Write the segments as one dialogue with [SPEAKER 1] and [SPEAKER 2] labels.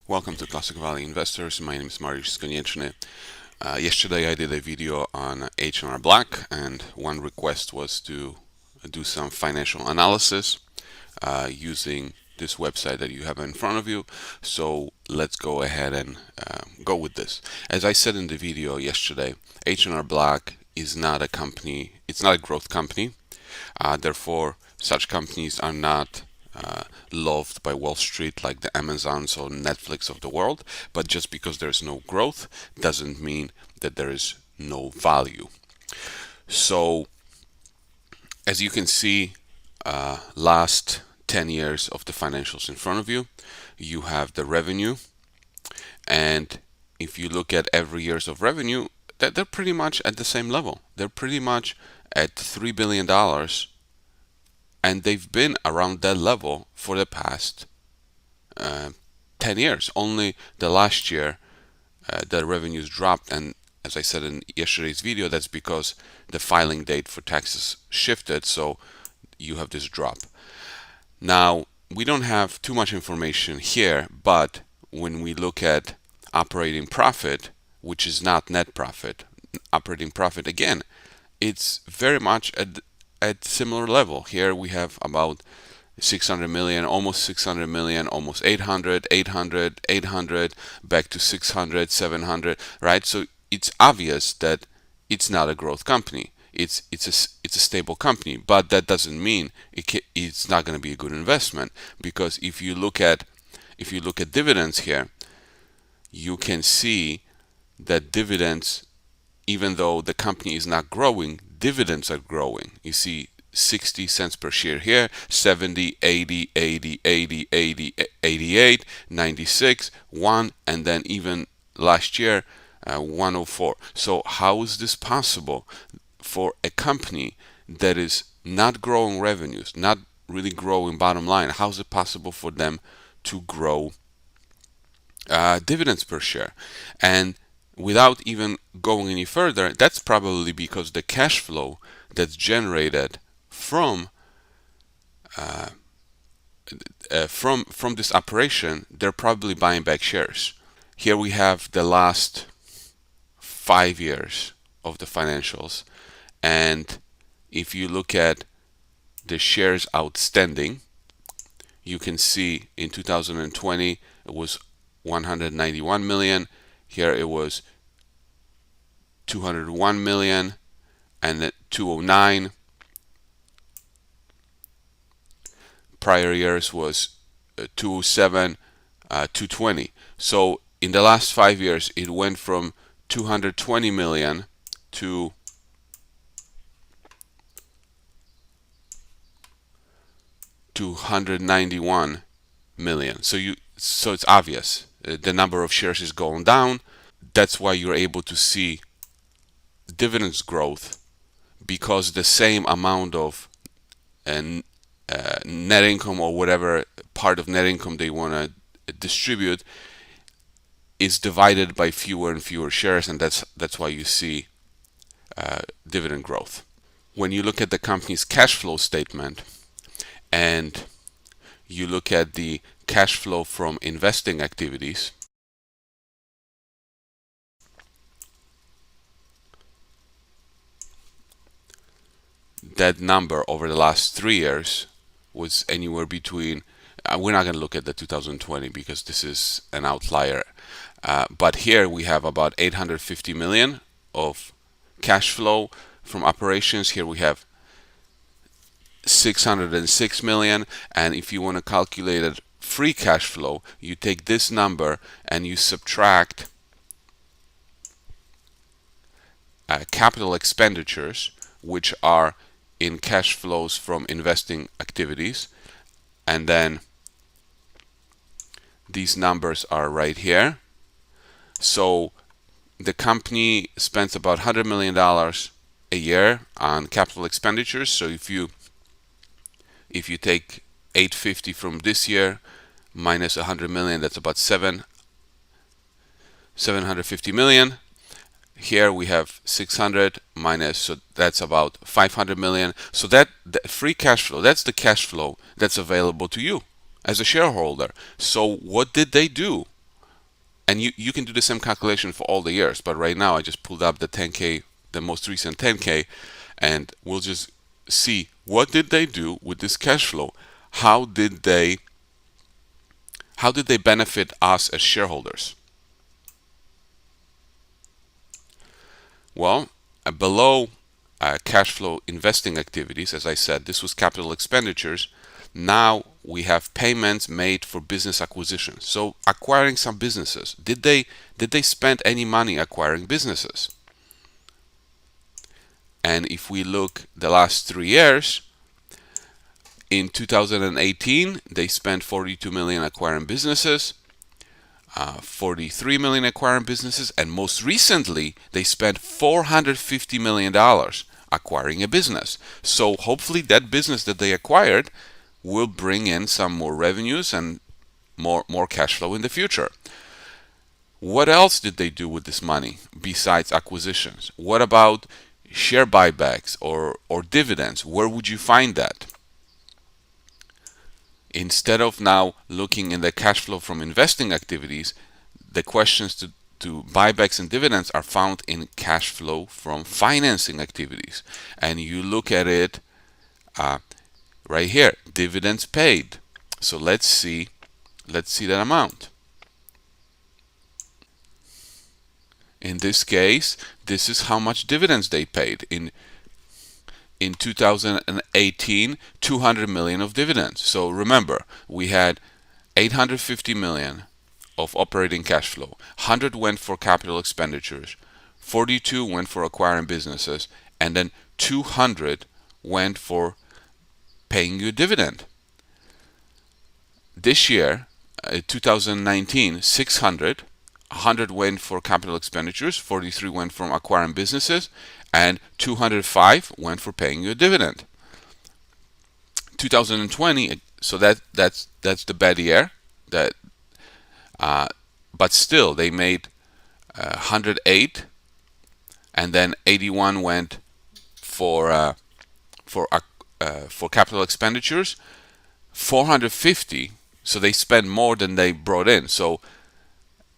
[SPEAKER 1] Welcome to Classic Valley Investors. My name is Mariusz Konieczny. Yesterday I did a video on H&R Black, and one request was to do some financial analysis using this website that you have in front of you. So let's go ahead and go with this. As I said in the video yesterday, H&R Black is not a company, it's not a growth company. Therefore, such companies are not loved by Wall Street like the Amazons or Netflix of the world. But just because there's no growth doesn't mean that there is no value. So, as you can see, last 10 years of the financials in front of you, you have the revenue. And if you look at every years of revenue, they're pretty much at the same level. They're pretty much at $3 billion, and they've been around that level for the past 10 years. Only the last year the revenues dropped, and as I said in yesterday's video, that's because the filing date for taxes shifted, so you have this drop. Now, we don't have too much information here, but when we look at operating profit, which is not net profit, operating profit, again, it's very much at similar level. Here we have about 600 million, almost 600 million, almost 800, 800, 800, back to 600, 700, right? So it's obvious that it's not a growth company. It's a stable company, but that doesn't mean it's not going to be a good investment, because if you look at dividends here, you can see that dividends, even though the company is not growing, dividends are growing. You see 60 cents per share here, 70, 80, 80, 80, 80, 88, 96, 1, and then even last year 104. So how is this possible for a company that is not growing revenues, not really growing bottom line? How is it possible for them to grow dividends per share? And without even going any further, that's probably because the cash flow that's generated from this operation, they're probably buying back shares. Here we have the last 5 years of the financials, and if you look at the shares outstanding, you can see in 2020 it was 191 million. Here it was 201 million, and then 209. Prior years was 207, 220. So in the last 5 years, it went from 220 million to 291 million. So it's obvious the number of shares is going down. That's why you're able to see dividends growth, because the same amount of net income, or whatever part of net income they want to distribute, is divided by fewer and fewer shares, and that's why you see dividend growth. When you look at the company's cash flow statement and you look at the cash flow from investing activities, that number over the last 3 years was anywhere between, we're not going to look at the 2020 because this is an outlier, but here we have about 850 million of cash flow from operations. Here we have 606 million, and if you want to calculate it free cash flow, you take this number and you subtract capital expenditures, which are in cash flows from investing activities, and then these numbers are right here. So the company spends about $100 million a year on capital expenditures. So if you take 850 from this year minus 100 million, that's about 750 million. Here we have 600 minus, so that's about 500 million. So that the free cash flow, that's the cash flow that's available to you as a shareholder. So what did they do? and you can do the same calculation for all the years, but right now I just pulled up the 10K, the most recent 10K, and we'll just see what did they do with this cash flow. How did they benefit us as shareholders? Well, below cash flow investing activities, as I said, this was capital expenditures. Now we have payments made for business acquisitions. So acquiring some businesses. Did they spend any money acquiring businesses? And if we look the last 3 years, in 2018 they spent 42 million acquiring businesses, 43 million acquiring businesses, and most recently they spent $450 million acquiring a business. So hopefully that business that they acquired will bring in some more revenues and more cash flow in the future. What else did they do with this money besides acquisitions? What about share buybacks or dividends? Where would you find that? Instead of now looking in the cash flow from investing activities, the questions to buybacks and dividends are found in cash flow from financing activities. And you look at it right here, dividends paid. So let's see that amount. In this case, this is how much dividends they paid. In 2018, 200 million of dividends. So remember, we had 850 million of operating cash flow. 100 went for capital expenditures, 42 went for acquiring businesses, and then 200 went for paying you a dividend. This year, 2019, 600, 100 went for capital expenditures, 43 went from acquiring businesses, and 205 went for paying you a dividend. 2020, so that's the bad year. But still, they made 108, and then 81 went for capital expenditures, 450. So they spent more than they brought in. So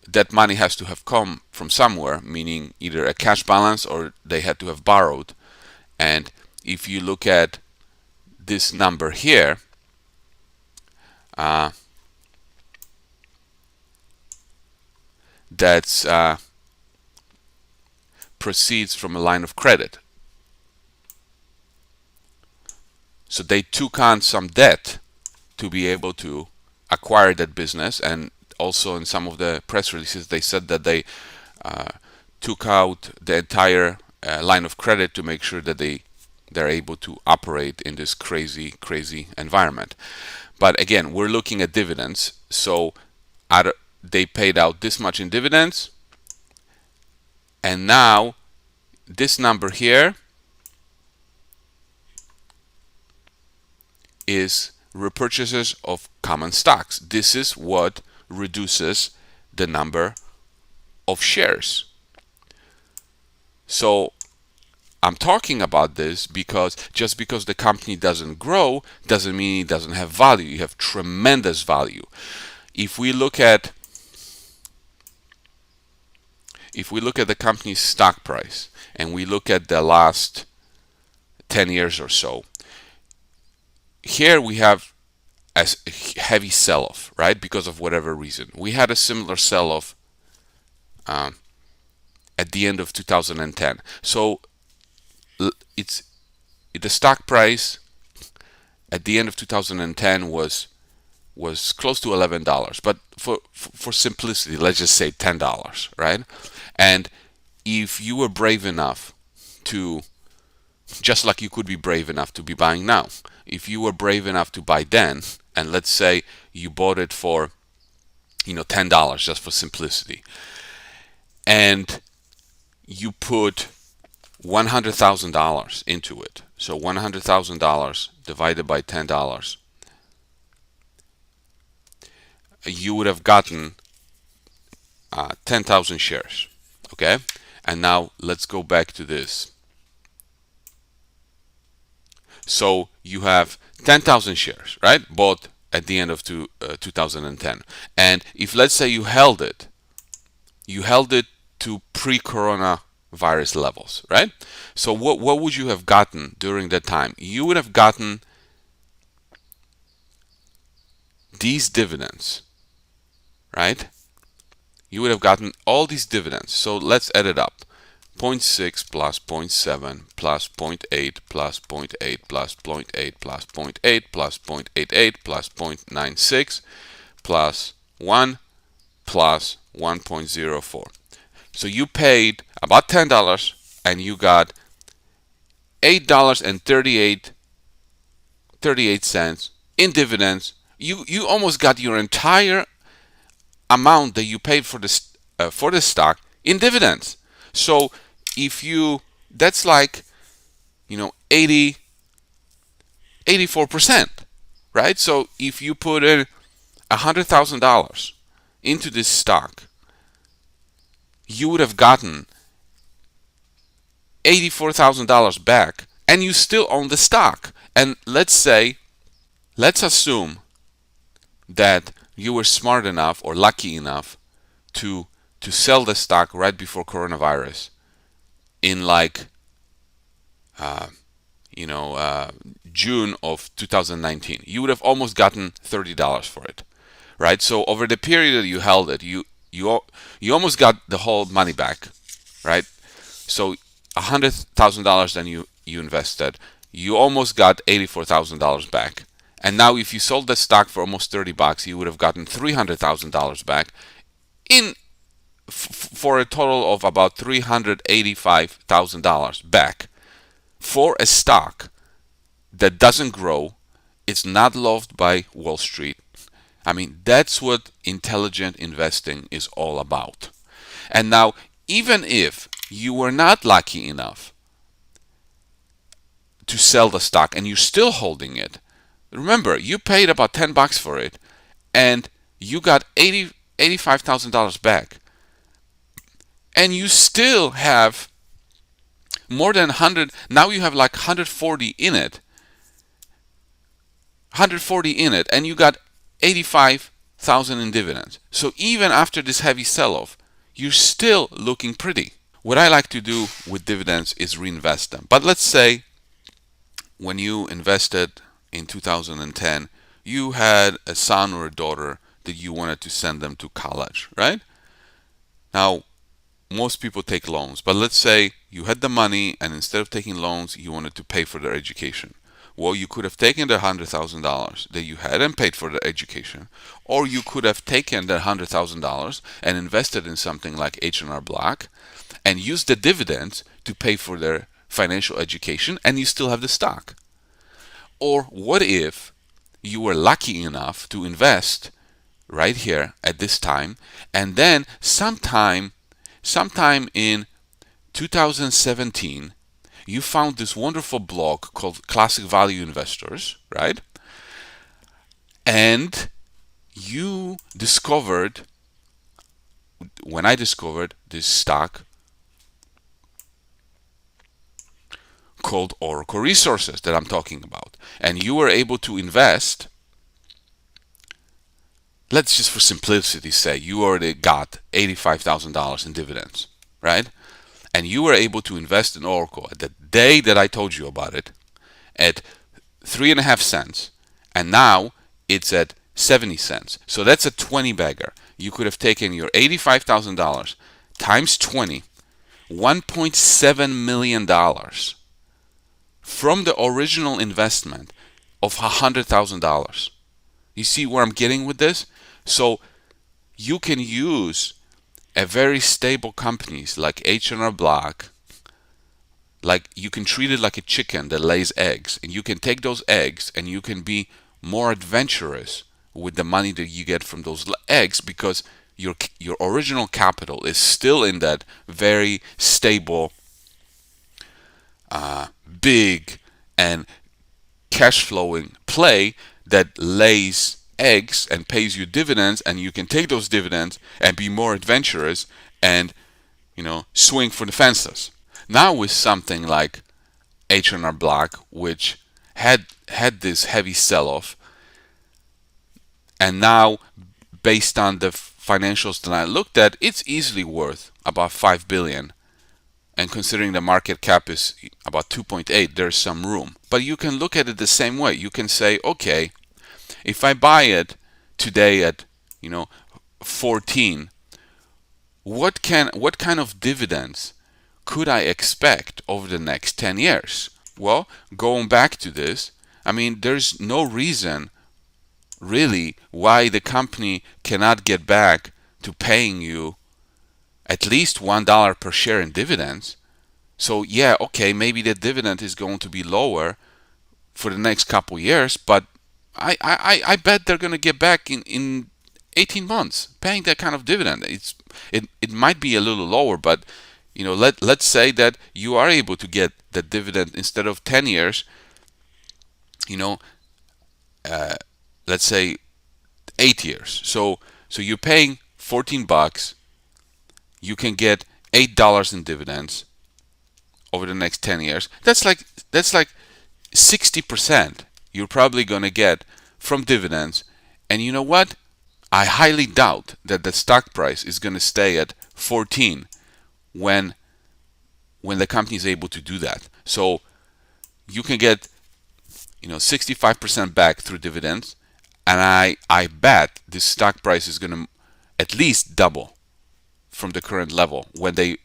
[SPEAKER 1] that money has to have come from somewhere, meaning either a cash balance or they had to have borrowed. And if you look at this number here, that's proceeds from a line of credit. So they took on some debt to be able to acquire that business, and also in some of the press releases they said that they took out the entire line of credit to make sure that they're able to operate in this crazy environment. But again, we're looking at dividends. So they paid out this much in dividends, and now this number here is repurchases of common stocks. This is what reduces the number of shares. So I'm talking about this because just because the company doesn't grow doesn't mean it doesn't have value. You have tremendous value. If we look at the company's stock price and we look at the last 10 years or so, here we have a heavy sell-off, right? Because of whatever reason. We had a similar sell-off at the end of 2010. So the stock price at the end of 2010 was close to $11. But for simplicity, let's just say $10, right? And if you were brave enough to, just like you could be brave enough to be buying now, if you were brave enough to buy then, and let's say you bought it for $10 just for simplicity, and you put $100,000 into it, so $100,000 divided by $10, you would have gotten 10,000 shares. Okay, and now let's go back to this. So you have 10,000 shares, right, bought at the end of 2010. And if let's say you held it you held it to pre-coronavirus levels, right? So what would you have gotten during that time? You would have gotten these dividends, right? You would have gotten all these dividends. So let's add it up. 0.6 plus 0.7 plus 0.8 plus 0.8 plus 0.8 plus 0.8 plus 0.88 plus 0.96 plus 1 plus 1.04. So you paid about $10 and you got $8.38 in dividends. You almost got your entire amount that you paid for the stock in dividends. So if you that's like 84%, right? So if you put in $100,000 into this stock, you would have gotten $84,000 back, and you still own the stock. And let's assume that you were smart enough or lucky enough to sell the stock right before coronavirus in like June of 2019. You would have almost gotten $30 for it, right? So over the period that you held it, you almost got the whole money back, right? So $100,000 then you invested, you almost got $84,000 back. And now if you sold the stock for almost $30, you would have gotten $300,000 back in for a total of about $385,000 back for a stock that doesn't grow. It's not loved by Wall Street. I mean, that's what intelligent investing is all about. And now, even if you were not lucky enough to sell the stock and you're still holding it, remember, you paid about $10 for it and you got $85,000 back. And you still have more than 100. Now you have like 140 in it. 140 in it, and you got 85,000 in dividends. So even after this heavy sell-off, you're still looking pretty. What I like to do with dividends is reinvest them. But let's say when you invested in 2010, you had a son or a daughter that you wanted to send them to college, right? Now, most people take loans, but let's say you had the money and instead of taking loans, you wanted to pay for their education. Well, you could have taken the $100,000 that you had and paid for the education, or you could have taken the $100,000 and invested in something like H&R Block and used the dividends to pay for their financial education, and you still have the stock. Or what if you were lucky enough to invest right here at this time, and then sometime in 2017, you found this wonderful blog called Classic Value Investors, right? And you discovered, when I discovered this stock called Oracle Resources that I'm talking about, and you were able to invest, let's just for simplicity say you already got $85,000 in dividends, right? And you were able to invest in Oracle at the day that I told you about it at 3.5 cents, and now it's at 70 cents. So that's a 20 bagger. You could have taken your $85,000 times 20, $1.7 million from the original investment of $100,000. You see where I'm getting with this? So you can use a very stable companies like H&R Block, like you can treat it like a chicken that lays eggs, and you can take those eggs and you can be more adventurous with the money that you get from those eggs, because your original capital is still in that very stable, big and cash flowing play that lays eggs and pays you dividends, and you can take those dividends and be more adventurous and swing for the fences. Now with something like H&R Block, which had this heavy sell-off, and now based on the financials that I looked at, it's easily worth about 5 billion. And considering the market cap is about 2.8, there's some room. But you can look at it the same way. You can say, okay, if I buy it today at 14, what kind of dividends could I expect over the next 10 years? Well, going back to this, I mean, there's no reason really why the company cannot get back to paying you at least $1 per share in dividends. So yeah, okay, maybe the dividend is going to be lower for the next couple years, but I bet they're going to get back in 18 months paying that kind of dividend. It might be a little lower, but let's say that you are able to get the dividend instead of 10 years, let's say 8 years. So you're paying 14 bucks, you can get $8 in dividends over the next 10 years. That's like 60% you're probably going to get from dividends. And you know what? I highly doubt that the stock price is going to stay at 14 when the company is able to do that. So you can get 65% back through dividends, and I bet this stock price is going to at least double from the current level when they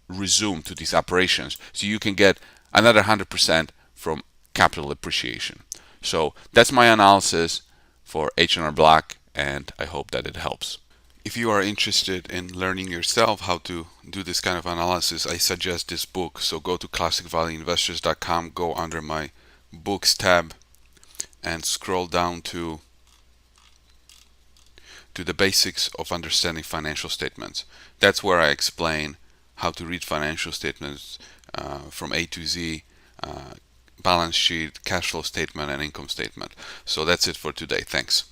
[SPEAKER 1] resume to these operations. So you can get another 100% from capital appreciation. So that's my analysis for H&R Block, and I hope that it helps. If you are interested in learning yourself how to do this kind of analysis, I suggest this book. So go to classicvalueinvestors.com, go under my books tab, and scroll down to the basics of understanding financial statements. That's where I explain how to read financial statements from A to Z, balance sheet, cash flow statement, and income statement. So that's it for today. Thanks.